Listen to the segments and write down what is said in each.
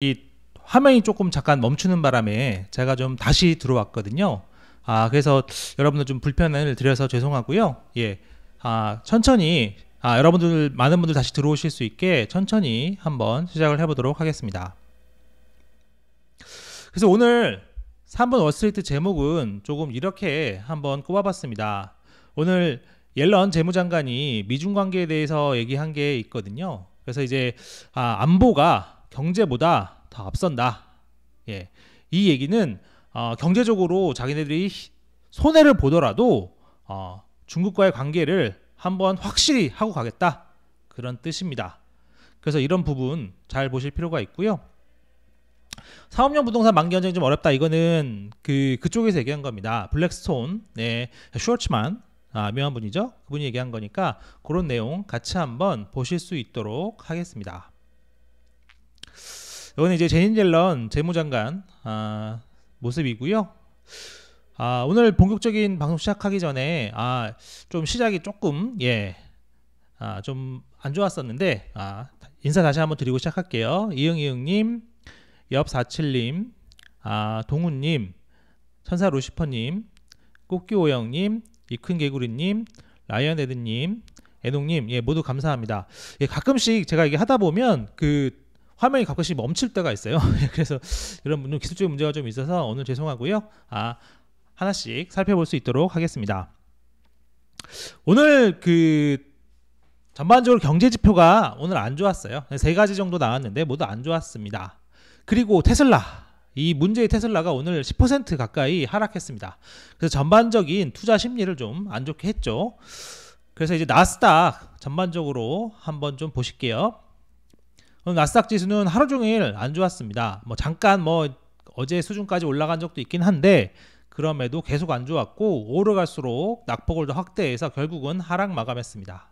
이 화면이 조금 잠깐 멈추는 바람에 제가 좀 다시 들어왔거든요. 그래서 여러분들 좀 불편을 드려서 죄송하고요. 예. 천천히 여러분들 많은 분들 다시 들어오실 수 있게 천천히 한번 시작을 해보도록 하겠습니다. 그래서 오늘 3번 월스트리트 제목은 조금 이렇게 한번 꼽아봤습니다. 오늘 옐런 재무장관이 미중 관계에 대해서 얘기한 게 있거든요. 그래서 이제 안보가 경제보다 더 앞선다. 예. 이 얘기는 경제적으로 자기네들이 손해를 보더라도 중국과의 관계를 한번 확실히 하고 가겠다. 그런 뜻입니다. 그래서 이런 부분 잘 보실 필요가 있고요. 사업용 부동산 만기 현정이 좀 어렵다. 이거는 그쪽에서 얘기한 겁니다. 블랙스톤, 네, 슈워츠만 유명한 분이죠. 그분이 얘기한 거니까 그런 내용 같이 한번 보실 수 있도록 하겠습니다. 이거는 이제 제닛 옐런 재무장관 모습이고요. 오늘 본격적인 방송 시작하기 전에 좀 시작이 조금 좀 안 좋았었는데 인사 다시 한번 드리고 시작할게요. 이응님, 엽47님, 동훈님, 천사루시퍼님, 꽃기오영님, 이큰개구리님, 라이언에드님, 애농님, 모두 감사합니다. 가끔씩 제가 이게 하다 보면 화면이 가끔씩 멈출 때가 있어요. 그래서 이런 분들 기술적인 문제가 좀 있어서 오늘 죄송하고요. 하나씩 살펴볼 수 있도록 하겠습니다. 오늘 전반적으로 경제 지표가 오늘 안 좋았어요. 3가지 정도 나왔는데 모두 안 좋았습니다. 그리고 테슬라, 이 문제의 테슬라가 오늘 10% 가까이 하락했습니다. 그래서 전반적인 투자 심리를 좀 안 좋게 했죠. 그래서 이제 나스닥 전반적으로 한번 좀 보실게요. 나스닥 지수는 하루 종일 안 좋았습니다. 잠깐 어제 수준까지 올라간 적도 있긴 한데 그럼에도 계속 안 좋았고 오르갈수록 낙폭을 더 확대해서 결국은 하락 마감했습니다.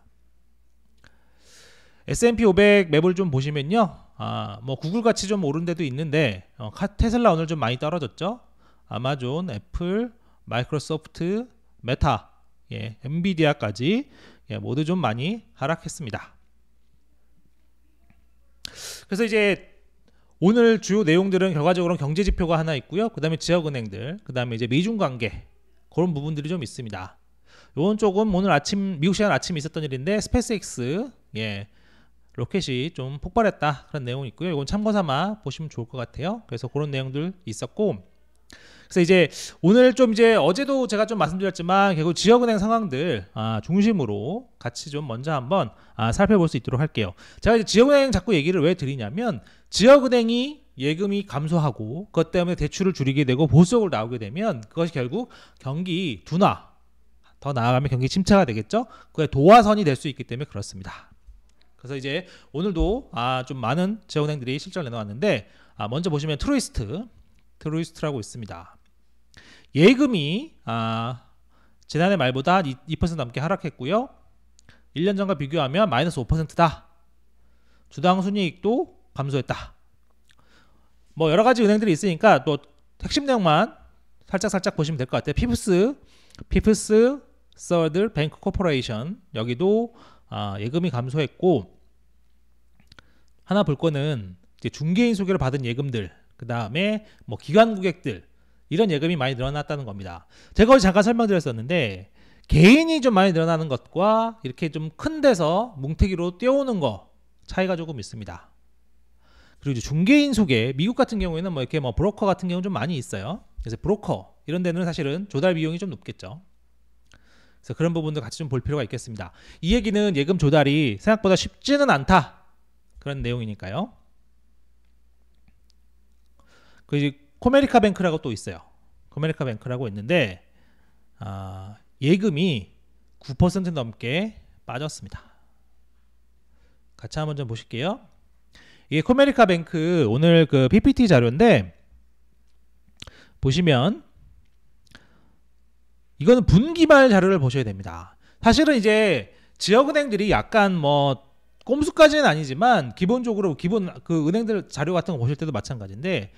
S&P 500 맵을 좀 보시면요. 구글 같이 좀 오른 데도 있는데 테슬라 오늘 좀 많이 떨어졌죠. 아마존, 애플, 마이크로소프트, 메타, 엔비디아까지 모두 좀 많이 하락했습니다. 그래서 이제 오늘 주요 내용들은 결과적으로 경제 지표가 하나 있고요. 그 다음에 지역은행들, 그 다음에 이제 미중 관계 그런 부분들이 좀 있습니다. 요건 조금 오늘 아침 미국 시간 아침에 있었던 일인데 스페이스X 로켓이 좀 폭발했다 그런 내용이 있고요. 이건 참고삼아 보시면 좋을 것 같아요. 그래서 그런 내용들 있었고, 그래서 이제 오늘 좀 이제 어제도 제가 좀 말씀드렸지만 결국 지역은행 상황들 중심으로 같이 좀 먼저 한번 살펴볼 수 있도록 할게요. 제가 이제 지역은행 자꾸 얘기를 왜 드리냐면 지역은행이 예금이 감소하고 그것 때문에 대출을 줄이게 되고 보수적으로 나오게 되면 그것이 결국 경기 둔화, 더 나아가면 경기 침체가 되겠죠. 그게 도화선이 될 수 있기 때문에 그렇습니다. 그래서 이제 오늘도 좀 많은 지역은행들이 실적을 내놓았는데 먼저 보시면 트루이스트라고 있습니다. 예금이 지난해 말보다 2% 넘게 하락했고요. 1년 전과 비교하면 마이너스 5%다. 주당 순이익도 감소했다. 여러 가지 은행들이 있으니까 또 핵심 내용만 살짝 보시면 될 것 같아요. 피프스 서드 뱅크 코퍼레이션 여기도 예금이 감소했고, 하나 볼 거는 이제 중개인 소개를 받은 예금들, 그 다음에 기관 고객들 이런 예금이 많이 늘어났다는 겁니다. 제가 어제 잠깐 설명드렸었는데 개인이 좀 많이 늘어나는 것과 이렇게 좀 큰 데서 뭉태기로 뛰어오는 거 차이가 조금 있습니다. 그리고 이제 중개인 소개, 미국 같은 경우에는 이렇게 브로커 같은 경우는 좀 많이 있어요. 그래서 브로커 이런 데는 사실은 조달 비용이 좀 높겠죠. 그래서 그런 부분도 같이 좀 볼 필요가 있겠습니다. 이 얘기는 예금 조달이 생각보다 쉽지는 않다 그런 내용이니까요. 그 코메리카 뱅크라고 또 있어요. 코메리카 뱅크라고 있는데 예금이 9% 넘게 빠졌습니다. 같이 한번 좀 보실게요. 이게 코메리카 뱅크 오늘 PPT 자료인데 보시면 이거는 분기말 자료를 보셔야 됩니다. 사실은 이제 지역은행들이 약간 꼼수까지는 아니지만 기본적으로 은행들 자료 같은 거 보실 때도 마찬가지인데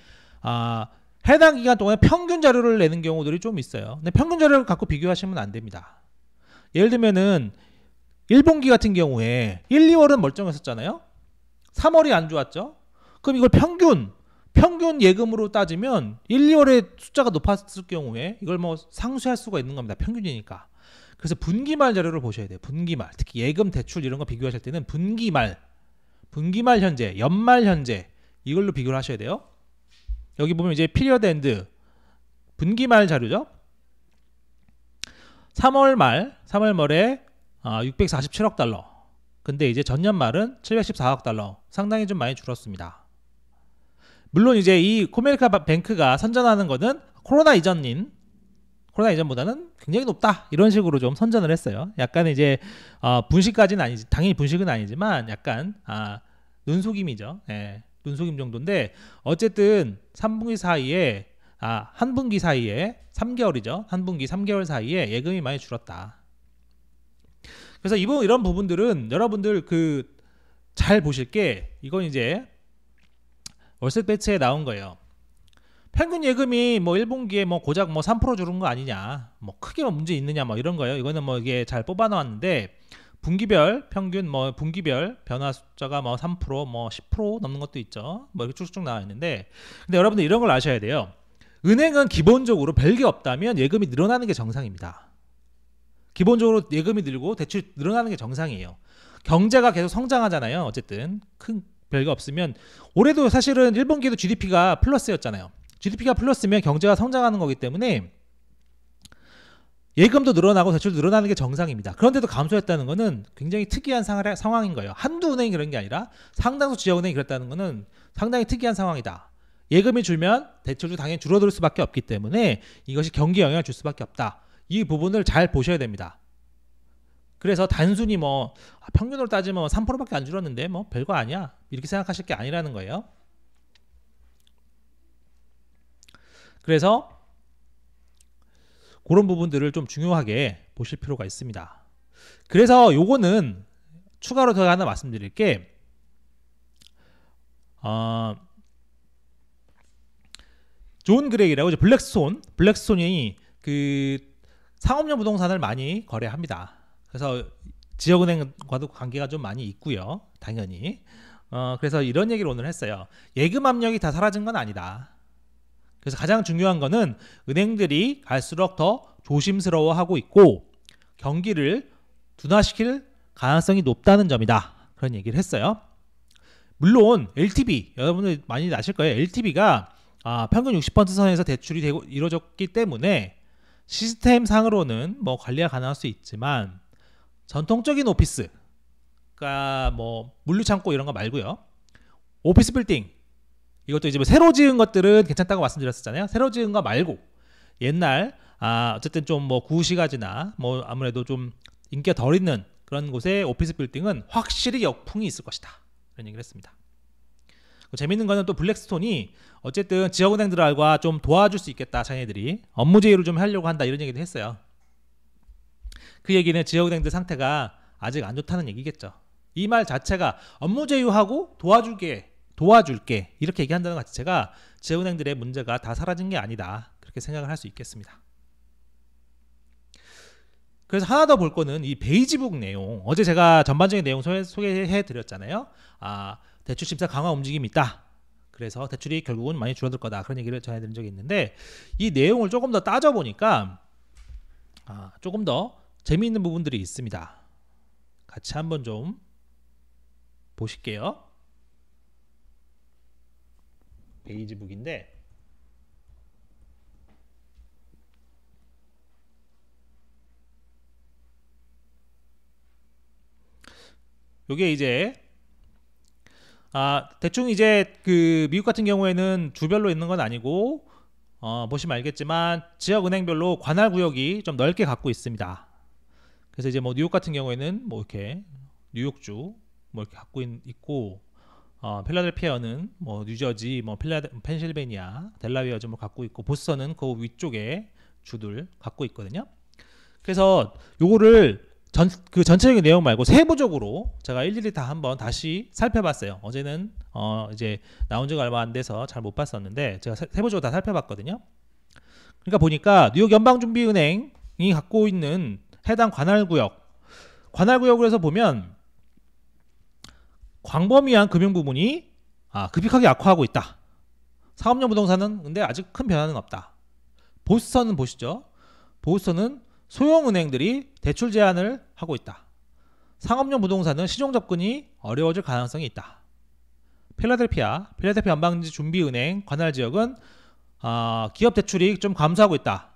해당 기간 동안에 평균 자료를 내는 경우들이 좀 있어요. 근데 평균 자료를 갖고 비교하시면 안 됩니다. 예를 들면은 1분기 같은 경우에 1, 2월은 멀쩡했었잖아요. 3월이 안 좋았죠. 그럼 이걸 평균 평균 예금으로 따지면 1, 2월에 숫자가 높았을 경우에 이걸 뭐 상쇄할 수가 있는 겁니다. 평균이니까. 그래서 분기말 자료를 보셔야 돼요. 분기말. 특히 예금 대출 이런 거 비교하실 때는 분기말 현재, 연말 현재 이걸로 비교를 하셔야 돼요. 여기 보면 이제 피리어드 엔드 분기말 자료죠. 3월 말에 647억 달러. 근데 이제 전년 말은 714억 달러. 상당히 좀 많이 줄었습니다. 물론 이제 이 코메리카 뱅크가 선전하는 거는 코로나 이전보다는 굉장히 높다 이런 식으로 좀 선전을 했어요. 약간 이제 분식까지는 아니지, 당연히 분식은 아니지만 약간 눈속임이죠. 예, 눈속임 정도인데 어쨌든 3분기 사이에 한 분기 사이에 3개월이죠. 한 분기 3개월 사이에 예금이 많이 줄었다. 그래서 이런 부분들은 여러분들 잘 보실 게 이건 이제 월세 배치에 나온 거예요. 평균 예금이 뭐 1분기에 뭐 고작 뭐 3% 줄은 거 아니냐, 뭐 크게 뭐 문제 있느냐 뭐 이런 거예요. 이거는 뭐 이게 잘 뽑아 나왔는데 분기별 평균 뭐 분기별 변화 숫자가 뭐 3% 뭐 10% 넘는 것도 있죠. 뭐 이렇게 쭉쭉 나와 있는데, 근데 여러분들 이런 걸 아셔야 돼요. 은행은 기본적으로 별게 없다면 예금이 늘어나는 게 정상입니다. 기본적으로 예금이 늘고 대출이 늘어나는 게 정상이에요. 경제가 계속 성장하잖아요. 어쨌든 큰 별게 없으면 올해도 사실은 1분기에도 GDP가 플러스였잖아요. GDP가 플러스면 경제가 성장하는 거기 때문에 예금도 늘어나고 대출도 늘어나는 게 정상입니다. 그런데도 감소했다는 것은 굉장히 특이한 상황인 거예요. 한두 은행이 그런 게 아니라 상당수 지역은행이 그랬다는 것은 상당히 특이한 상황이다. 예금이 줄면 대출도 당연히 줄어들 수밖에 없기 때문에 이것이 경기에 영향을 줄 수밖에 없다. 이 부분을 잘 보셔야 됩니다. 그래서 단순히 뭐 평균으로 따지면 3%밖에 안 줄었는데 뭐 별거 아니야 이렇게 생각하실 게 아니라는 거예요. 그래서 그런 부분들을 좀 중요하게 보실 필요가 있습니다. 그래서 요거는 추가로 더 하나 말씀드릴 게 존 그레이라고 블랙스톤이 상업용 부동산을 많이 거래합니다. 그래서 지역은행과도 관계가 좀 많이 있고요. 당연히. 그래서 이런 얘기를 오늘 했어요. 예금 압력이 다 사라진 건 아니다. 그래서 가장 중요한 거는 은행들이 갈수록 더 조심스러워하고 있고 경기를 둔화시킬 가능성이 높다는 점이다. 그런 얘기를 했어요. 물론 LTV 여러분들 많이 아실 거예요. LTV가 평균 60% 선에서 대출이 이루어졌기 때문에 시스템상으로는 뭐 관리가 가능할 수 있지만 전통적인 오피스, 그러니까 뭐 물류창고 이런 거 말고요. 오피스 빌딩 이것도 이제 뭐 새로 지은 것들은 괜찮다고 말씀드렸었잖아요. 새로 지은 거 말고 옛날 어쨌든 좀 뭐 구시가지나 뭐 아무래도 좀 인기가 덜 있는 그런 곳의 오피스 빌딩은 확실히 역풍이 있을 것이다. 그런 얘기를 했습니다. 재밌는 거는 또 블랙스톤이 어쨌든 지역은행들과 좀 도와줄 수 있겠다. 자기네들이 업무 제휴를 좀 하려고 한다 이런 얘기도 했어요. 그 얘기는 지역은행들 상태가 아직 안 좋다는 얘기겠죠. 이 말 자체가 업무 제휴하고 도와줄게 이렇게 얘기한다는 것 자체가 지역은행들의 문제가 다 사라진 게 아니다. 그렇게 생각을 할 수 있겠습니다. 그래서 하나 더 볼 거는 이 베이지북 내용. 어제 제가 전반적인 내용 소개해 드렸잖아요. 대출 심사 강화 움직임이 있다. 그래서 대출이 결국은 많이 줄어들 거다. 그런 얘기를 전해드린 적이 있는데 이 내용을 조금 더 따져보니까 조금 더 재미있는 부분들이 있습니다. 같이 한번 좀 보실게요. 베이지북인데 요게 이제 대충 이제 미국 같은 경우에는 주별로 있는 건 아니고 보시면 알겠지만 지역은행별로 관할 구역이 좀 넓게 갖고 있습니다. 그래서 이제 뭐 뉴욕 같은 경우에는 뭐 이렇게 뉴욕주 뭐 이렇게 갖고 있고 필라델피아는 뭐 뉴저지, 뭐 펜실베니아, 델라웨어 좀 갖고 있고 보스턴은 그 위쪽에 주들 갖고 있거든요. 그래서 요거를 전체적인 내용 말고 세부적으로 제가 일일이 다 한번 다시 살펴봤어요. 어제는 이제 나온 지가 얼마 안 돼서 잘 못 봤었는데 제가 세부적으로 다 살펴봤거든요. 그러니까 보니까 뉴욕 연방준비은행이 갖고 있는 해당 관할구역에서 보면 광범위한 금융 부문이 급격하게 악화하고 있다. 상업용 부동산은 근데 아직 큰 변화는 없다. 보스턴은 보시죠. 보스턴은 소형은행들이 대출 제한을 하고 있다. 상업용 부동산은 시중 접근이 어려워질 가능성이 있다. 필라델피아 연방준비은행 관할 지역은 기업 대출이 좀 감소하고 있다.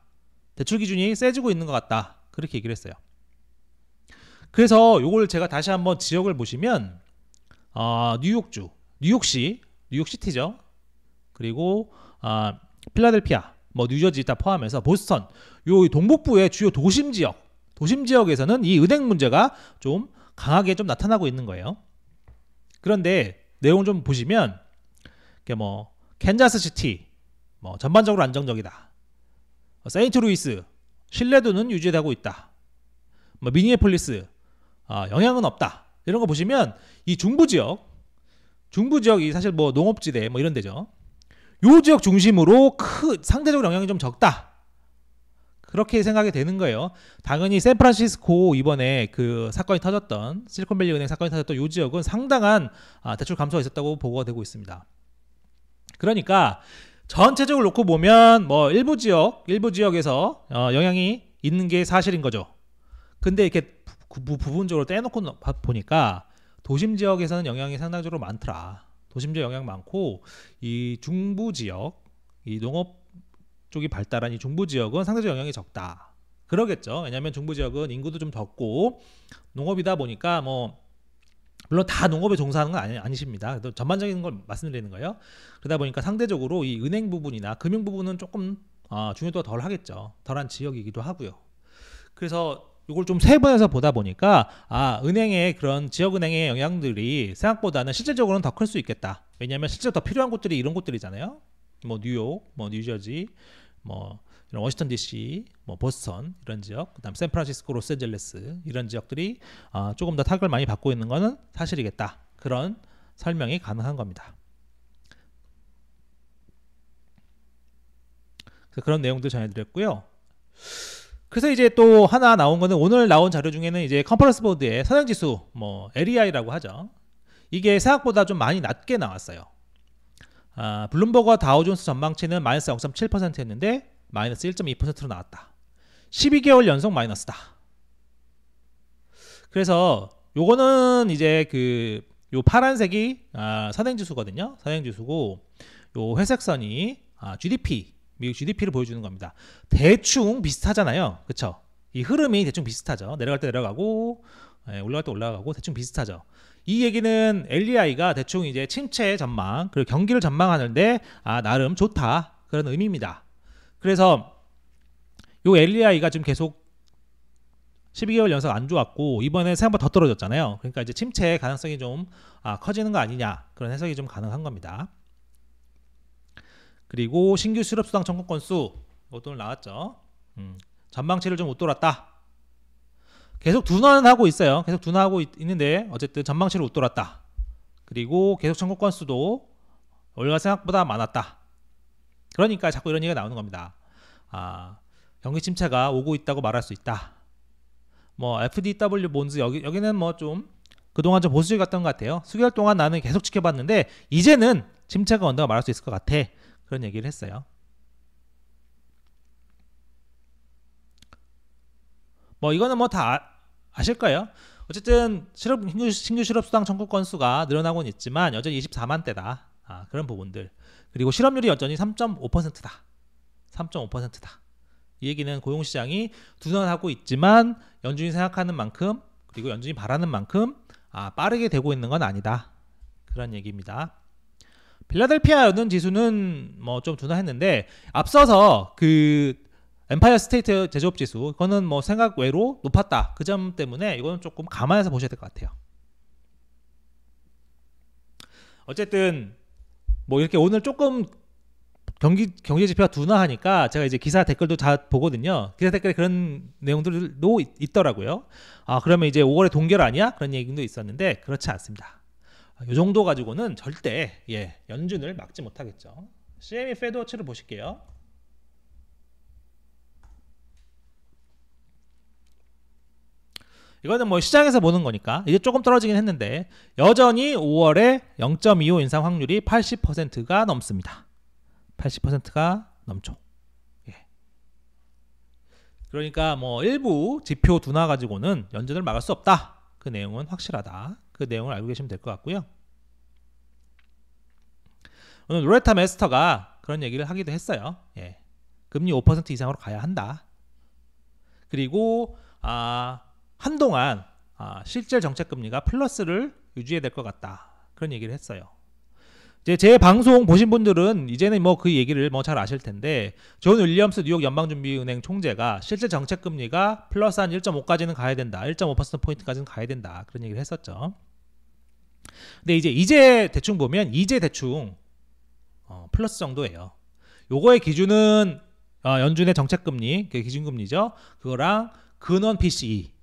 대출 기준이 세지고 있는 것 같다. 그렇게 얘기를 했어요. 그래서 요걸 제가 다시 한번 지역을 보시면 뉴욕주, 뉴욕시티죠. 그리고 필라델피아, 뭐 뉴저지 다 포함해서 보스턴, 요 동북부의 주요 도심 지역에서는 이 은행 문제가 좀 강하게 좀 나타나고 있는 거예요. 그런데 내용 좀 보시면 뭐 캔자스시티 뭐 전반적으로 안정적이다. 세인트루이스 신뢰도는 유지되고 있다. 뭐 미니애폴리스 영향은 없다. 이런 거 보시면 이 중부 지역이 사실 뭐 농업지대 뭐 이런 데죠. 요 지역 중심으로 상대적으로 영향이 좀 적다. 그렇게 생각이 되는 거예요. 당연히 샌프란시스코 이번에 그 사건이 터졌던 실리콘밸리 은행 사건이 터졌던 요 지역은 상당한 대출 감소가 있었다고 보고가 되고 있습니다. 그러니까 전체적으로 놓고 보면 뭐 일부 지역에서 영향이 있는 게 사실인 거죠. 근데 이렇게 부분적으로 떼놓고 보니까 도심 지역에서는 영향이 상당적으로 많더라. 도심 지역 영향 많고 이 중부 지역, 이 농업 쪽이 발달한 이 중부 지역은 상대적 영향이 적다. 그러겠죠. 왜냐하면 중부 지역은 인구도 좀 적고 농업이다 보니까 뭐 물론 다 농업에 종사하는 건 아니십니다. 전반적인 걸 말씀드리는 거예요. 그러다 보니까 상대적으로 이 은행 부분이나 금융 부분은 조금 중요도가 덜 하겠죠. 덜한 지역이기도 하고요. 그래서 이걸 좀 세분해서 보다 보니까 은행의 그런 지역은행의 영향들이 생각보다는 실질적으로는 더 클 수 있겠다. 왜냐하면 실제로 더 필요한 곳들이 이런 곳들이잖아요. 뭐 뉴욕, 뭐 뉴저지, 뭐 이런 워싱턴 DC, 뭐 보스턴 이런 지역, 그다음 샌프란시스코, 로스앤젤레스 이런 지역들이 조금 더 타격을 많이 받고 있는 것은 사실이겠다. 그런 설명이 가능한 겁니다. 그래서 그런 내용들 전해드렸고요. 그래서 이제 또 하나 나온 거는 오늘 나온 자료 중에는 이제 컨퍼런스 보드의 선행지수, 뭐 LEI라고 하죠. 이게 생각보다 좀 많이 낮게 나왔어요. 블룸버그와 다우존스 전망치는 마이너스 0.7%였는데 마이너스 1.2%로 나왔다. 12개월 연속 마이너스다. 그래서 요거는 이제 요 파란색이 선행지수거든요. 선행지수고 요 회색선이 미국 GDP를 보여주는 겁니다. 대충 비슷하잖아요. 그쵸? 이 흐름이 대충 비슷하죠. 내려갈 때 내려가고 올라갈 때 올라가고 대충 비슷하죠. 이 얘기는 LEI가 대충 이제 침체 전망 그리고 경기를 전망하는데 나름 좋다 그런 의미입니다. 그래서 요 LEI가 지금 계속 12개월 연속 안 좋았고 이번에 생각보다 더 떨어졌잖아요. 그러니까 이제 침체 가능성이 좀 커지는 거 아니냐 그런 해석이 좀 가능한 겁니다. 그리고 신규 실업수당 청구 건수 오늘 나왔죠. 전망치를 좀 웃돌았다. 계속 둔화는 하고 있어요. 계속 둔화하고 있는데 어쨌든 전망치를 웃돌았다. 그리고 계속 청구 건수도 올해가 생각보다 많았다. 그러니까 자꾸 이런 얘기가 나오는 겁니다. 경기 침체가 오고 있다고 말할 수 있다. 뭐 FDW 본즈 여기는 뭐 좀 그동안 좀 보수적이었던 것 같아요. 수개월 동안 나는 계속 지켜봤는데 이제는 침체가 온다고 말할 수 있을 것 같아. 그런 얘기를 했어요. 뭐 이거는 뭐 다 아실 거예요. 어쨌든 신규 실업수당 청구 건수가 늘어나고는 있지만 여전히 24만 대다. 그런 부분들. 그리고 실업률이 여전히 3.5%다. 3.5%다. 이 얘기는 고용시장이 둔화하고 있지만 연준이 생각하는 만큼 그리고 연준이 바라는 만큼 빠르게 되고 있는 건 아니다. 그런 얘기입니다. 필라델피아 연은 지수는 뭐 좀 둔화했는데 앞서서 그 엠파이어 스테이트 제조업 지수 그거는 뭐 생각 외로 높았다. 그 점 때문에 이거는 조금 감안해서 보셔야 될 것 같아요. 어쨌든 뭐 이렇게 오늘 조금 경제 지표가 둔화하니까 제가 이제 기사 댓글도 다 보거든요. 기사 댓글에 그런 내용들도 있더라고요. 그러면 이제 5월에 동결 아니야? 그런 얘기도 있었는데 그렇지 않습니다. 이 정도 가지고는 절대 연준을 막지 못하겠죠. CME 페드워치를 보실게요. 이거는 뭐 시장에서 보는 거니까 이제 조금 떨어지긴 했는데 여전히 5월에 0.25 인상 확률이 80%가 넘습니다. 80%가 넘죠. 예. 그러니까 뭐 일부 지표 둔화 가지고는 연준을 막을 수 없다. 그 내용은 확실하다. 그 내용을 알고 계시면 될 것 같고요. 오늘 로레타 메스터가 그런 얘기를 하기도 했어요. 예. 금리 5% 이상으로 가야 한다. 그리고 한동안 실질 정책금리가 플러스를 유지해야 될 것 같다. 그런 얘기를 했어요. 이제 제 방송 보신 분들은 이제는 뭐 그 얘기를 뭐 잘 아실 텐데, 존 윌리엄스 뉴욕 연방준비은행 총재가 실질 정책금리가 플러스 한 1.5까지는 가야 된다. 1.5%포인트까지는 가야 된다. 그런 얘기를 했었죠. 근데 이제 대충 보면 이제 대충 플러스 정도예요. 요거의 기준은 연준의 정책금리, 그 기준금리죠. 그거랑 근원 PCE를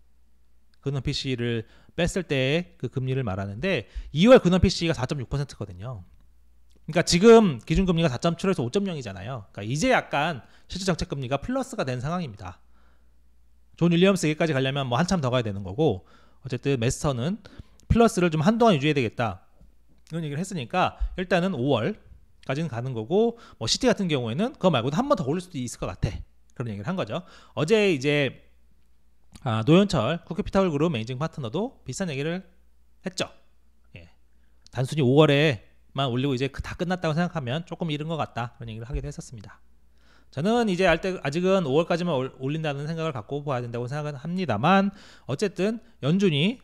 뺐을 때의 그 금리를 말하는데 2월 근원 PCE가 4.6%거든요. 그러니까 지금 기준금리가 4.7에서 5.0이잖아요. 그러니까 이제 약간 실질 정책금리가 플러스가 된 상황입니다. 존 윌리엄스 얘기까지 가려면 뭐 한참 더 가야 되는 거고, 어쨌든 메스터는 플러스를 좀 한동안 유지해야 되겠다. 이런 얘기를 했으니까 일단은 5월까지는 가는 거고, 뭐 시티 같은 경우에는 그거 말고도 한 번 더 올릴 수도 있을 것 같아. 그런 얘기를 한 거죠. 어제 이제 노현철 쿠키피탈 그룹 매니징 파트너도 비슷한 얘기를 했죠. 예. 단순히 5월에만 올리고 이제 다 끝났다고 생각하면 조금 이른 것 같다. 그런 얘기를 하기도 했었습니다. 저는 이제 아직은 5월까지만 올린다는 생각을 갖고 봐야 된다고 생각은 합니다만, 어쨌든 연준이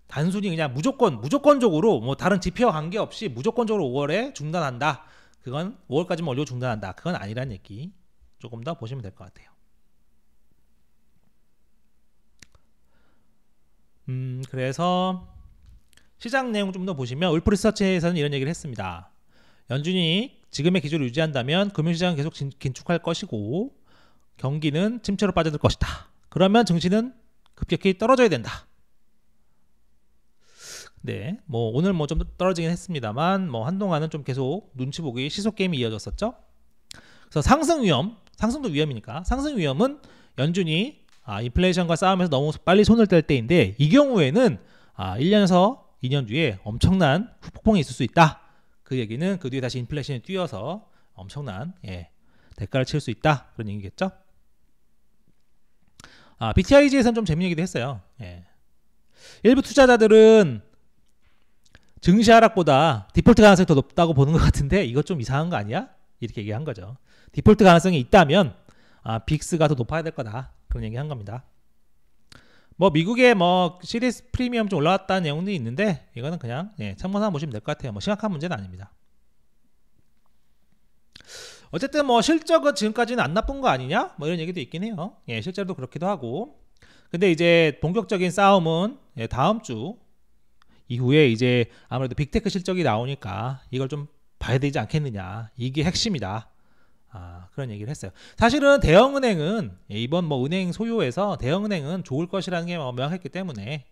단순히 그냥 무조건적으로 뭐 다른 지표와 관계없이 무조건적으로 5월에 중단한다. 그건 5월까지만 올리고 중단한다. 그건 아니란 얘기 조금 더 보시면 될 것 같아요. 그래서 시장 내용 좀 더 보시면 울프 리서치에서는 이런 얘기를 했습니다. 연준이 지금의 기조를 유지한다면 금융시장은 계속 긴축할 것이고 경기는 침체로 빠져들 것이다. 그러면 증시는 급격히 떨어져야 된다. 네, 뭐 오늘 뭐 좀 떨어지긴 했습니다만 뭐 한동안은 좀 계속 눈치 보기 시속 게임이 이어졌었죠. 그래서 상승도 위험이니까 상승 위험은 연준이 인플레이션과 싸우면서 너무 빨리 손을 뗄 때인데, 이 경우에는 1년에서 2년 뒤에 엄청난 후폭풍이 있을 수 있다. 그 얘기는 그 뒤에 다시 인플레이션이 뛰어서 엄청난 대가를 치를 수 있다. 그런 얘기겠죠. BTIG에서는 좀 재밌는 얘기도 했어요. 일부 투자자들은 증시 하락보다 디폴트 가능성이 더 높다고 보는 것 같은데, 이거 좀 이상한 거 아니야? 이렇게 얘기한 거죠. 디폴트 가능성이 있다면 빅스가 더 높아야 될 거다. 그런 얘기 한 겁니다. 뭐 미국의 뭐 시리즈 프리미엄 좀 올라왔다는 내용도 있는데, 이거는 그냥 참고삼아 보시면 될 것 같아요. 뭐 심각한 문제는 아닙니다. 어쨌든 뭐 실적은 지금까지는 안 나쁜 거 아니냐? 뭐 이런 얘기도 있긴 해요. 실제로도 그렇기도 하고. 근데 이제 본격적인 싸움은 다음 주 이후에 이제 아무래도 빅테크 실적이 나오니까 이걸 좀 봐야 되지 않겠느냐. 이게 핵심이다. 그런 얘기를 했어요. 사실은 대형은행은 이번 뭐 은행 소요에서 대형은행은 좋을 것이라는 게 명확했기 때문에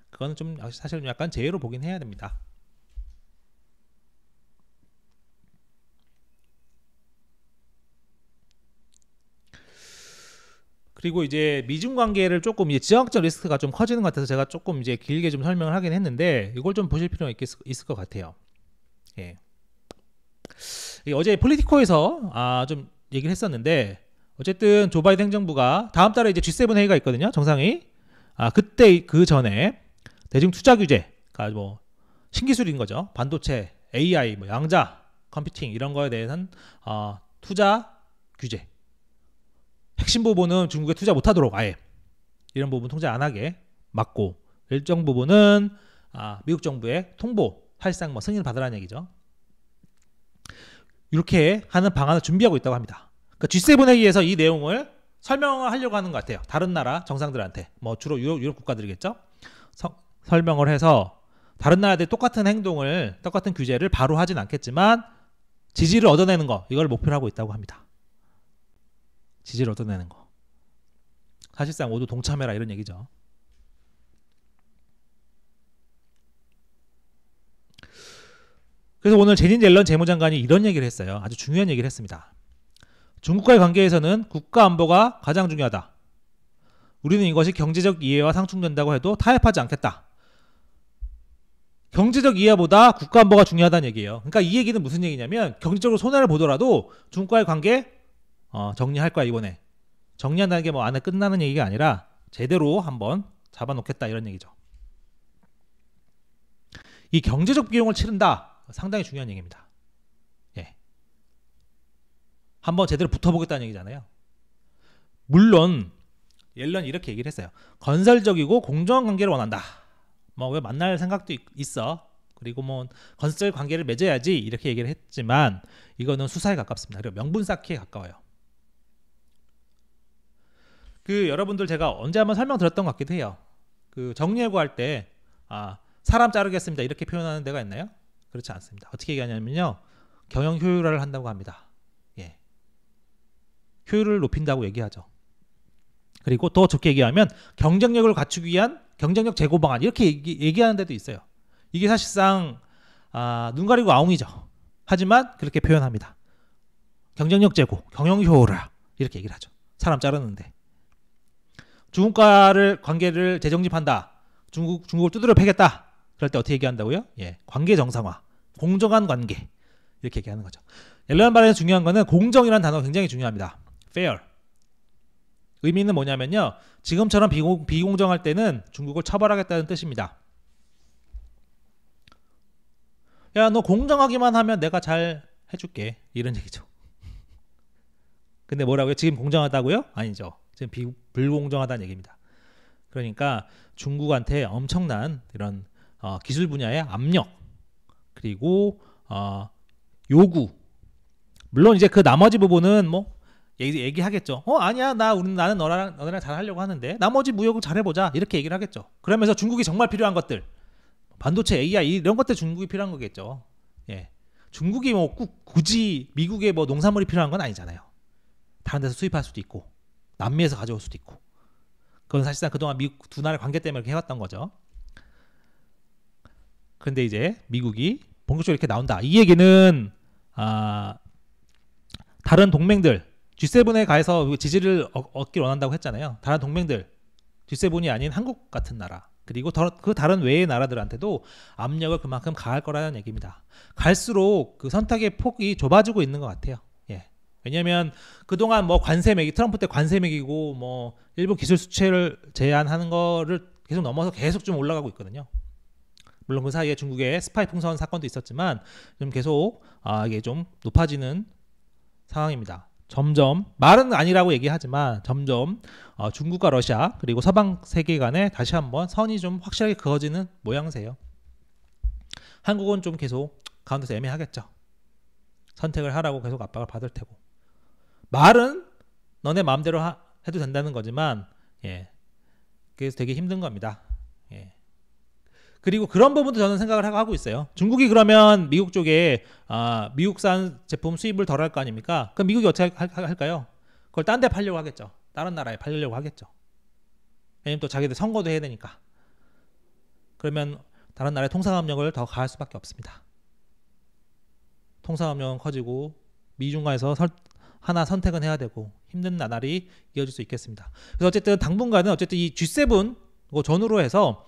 그거는 좀 사실 약간 제외로 보긴 해야 됩니다. 그리고 이제 미중 관계를 조금 이제 지정학적 리스크가 좀 커지는 것 같아서 제가 조금 이제 길게 좀 설명을 하긴 했는데, 이걸 좀 보실 필요가 있을 것 같아요. 어제 폴리티코에서 좀 얘기를 했었는데, 어쨌든 조 바이든 행정부가 다음 달에 이제 G7 회의가 있거든요. 정상회의. 그때 그 전에 대중 투자 규제가 뭐 신기술인 거죠. 반도체, AI, 뭐 양자, 컴퓨팅 이런 거에 대해서는 투자 규제. 핵심 부분은 중국에 투자 못하도록 아예 이런 부분 통제 안 하게 막고, 일정 부분은 미국 정부의 통보 사실상 뭐 승인을 받으라는 얘기죠. 이렇게 하는 방안을 준비하고 있다고 합니다. 그러니까 G7 회의에서 이 내용을 설명을 하려고 하는 것 같아요. 다른 나라 정상들한테, 뭐 주로 유럽 국가들이겠죠. 설명을 해서 다른 나라들이 똑같은 행동을, 똑같은 규제를 바로 하진 않겠지만 지지를 얻어내는 거, 이걸 목표로 하고 있다고 합니다. 지지를 얻어내는 거. 사실상 모두 동참해라 이런 얘기죠. 그래서 오늘 제닛 옐런 재무장관이 이런 얘기를 했어요. 아주 중요한 얘기를 했습니다. 중국과의 관계에서는 국가 안보가 가장 중요하다. 우리는 이것이 경제적 이해와 상충된다고 해도 타협하지 않겠다. 경제적 이해보다 국가 안보가 중요하다는 얘기예요. 그러니까 이 얘기는 무슨 얘기냐면 경제적으로 손해를 보더라도 중국과의 관계 정리할 거야 이번에. 정리한다는 게 뭐 안에 끝나는 얘기가 아니라 제대로 한번 잡아놓겠다 이런 얘기죠. 이 경제적 비용을 치른다 상당히 중요한 얘기입니다. 예. 한번 제대로 붙어보겠다는 얘기잖아요. 물론 옐런이 이렇게 얘기를 했어요. 건설적이고 공정한 관계를 원한다. 뭐 왜 만날 생각도 있어. 그리고 뭐 건설적 관계를 맺어야지 이렇게 얘기를 했지만 이거는 수사에 가깝습니다. 그리고 명분 쌓기에 가까워요. 그 여러분들 제가 언제 한번 설명드렸던 것 같기도 해요. 그 정리해고 할 때 사람 자르겠습니다 이렇게 표현하는 데가 있나요? 그렇지 않습니다. 어떻게 얘기하냐면요. 경영 효율화를 한다고 합니다. 예. 효율을 높인다고 얘기하죠. 그리고 더 좋게 얘기하면 경쟁력을 갖추기 위한 경쟁력 제고 방안 이렇게 얘기하는 데도 있어요. 이게 사실상 눈 가리고 아웅이죠. 하지만 그렇게 표현합니다. 경쟁력 제고, 경영 효율화 이렇게 얘기를 하죠. 사람 자르는데. 중국과를 관계를 재정립한다. 중국을 두드려 패겠다. 그럴 때 어떻게 얘기한다고요? 예, 관계 정상화, 공정한 관계 이렇게 얘기하는 거죠. 옐런 발언에서 중요한 거는 공정이라는 단어가 굉장히 중요합니다. fair. 의미는 뭐냐면요. 지금처럼 비공정할 때는 중국을 처벌하겠다는 뜻입니다. 야, 너 공정하기만 하면 내가 잘 해줄게. 이런 얘기죠. 근데 뭐라고요? 지금 공정하다고요? 아니죠. 지금 불공정하다는 얘기입니다. 그러니까 중국한테 엄청난 이런 기술 분야의 압력 그리고 요구 물론 이제 그 나머지 부분은 뭐 얘기하겠죠. 아니야 나는 너랑 잘 하려고 하는데 나머지 무역을 잘 해보자 이렇게 얘기를 하겠죠. 그러면서 중국이 정말 필요한 것들 반도체 AI 이런 것들 중국이 필요한 거겠죠. 예, 중국이 뭐 굳이 미국의 뭐 농산물이 필요한 건 아니잖아요. 다른 데서 수입할 수도 있고 남미에서 가져올 수도 있고 그건 사실상 그동안 미국 두 나라의 관계 때문에 이렇게 해왔던 거죠. 그런데 이제 미국이 본격적으로 이렇게 나온다. 이 얘기는 다른 동맹들 G7에 가서 지지를 얻길 원한다고 했잖아요. 다른 동맹들 G7이 아닌 한국 같은 나라 그리고 그 다른 외의 나라들한테도 압력을 그만큼 가할 거라는 얘기입니다. 갈수록 그 선택의 폭이 좁아지고 있는 것 같아요. 예. 왜냐하면 그동안 뭐 관세 매기 트럼프 때 관세 매기고 뭐 일본 기술 수출을 제한하는 거를 계속 넘어서 계속 좀 올라가고 있거든요. 물론 그 사이에 중국의 스파이 풍선 사건도 있었지만 좀 계속 이게 좀 높아지는 상황입니다. 점점 말은 아니라고 얘기하지만 점점 중국과 러시아 그리고 서방 세계 간에 다시 한번 선이 좀 확실하게 그어지는 모양새예요. 한국은 좀 계속 가운데서 애매하겠죠. 선택을 하라고 계속 압박을 받을 테고 말은 너네 마음대로 해도 된다는 거지만 예, 그래서 되게 힘든 겁니다. 예. 그리고 그런 부분도 저는 생각을 하고 있어요. 중국이 그러면 미국 쪽에 미국산 제품 수입을 덜 할 거 아닙니까? 그럼 미국이 어떻게 할까요? 그걸 딴 데 팔려고 하겠죠. 다른 나라에 팔려고 하겠죠. 왜냐면 또 자기들 선거도 해야 되니까. 그러면 다른 나라의 통상압력을 더 가할 수밖에 없습니다. 통상압력은 커지고 미중 간에서 하나 선택은 해야 되고 힘든 나날이 이어질 수 있겠습니다. 그래서 어쨌든 당분간은 어쨌든 이 G7 전후로 해서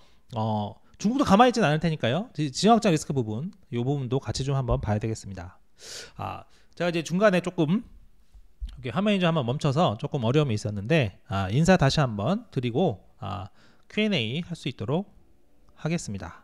중국도 가만히 있지는 않을 테니까요. 지정학적 리스크 부분, 이 부분도 같이 좀 한번 봐야 되겠습니다. 제가 이제 중간에 조금 이렇게 화면이 좀 한번 멈춰서 조금 어려움이 있었는데 인사 다시 한번 드리고 Q&A 할 수 있도록 하겠습니다.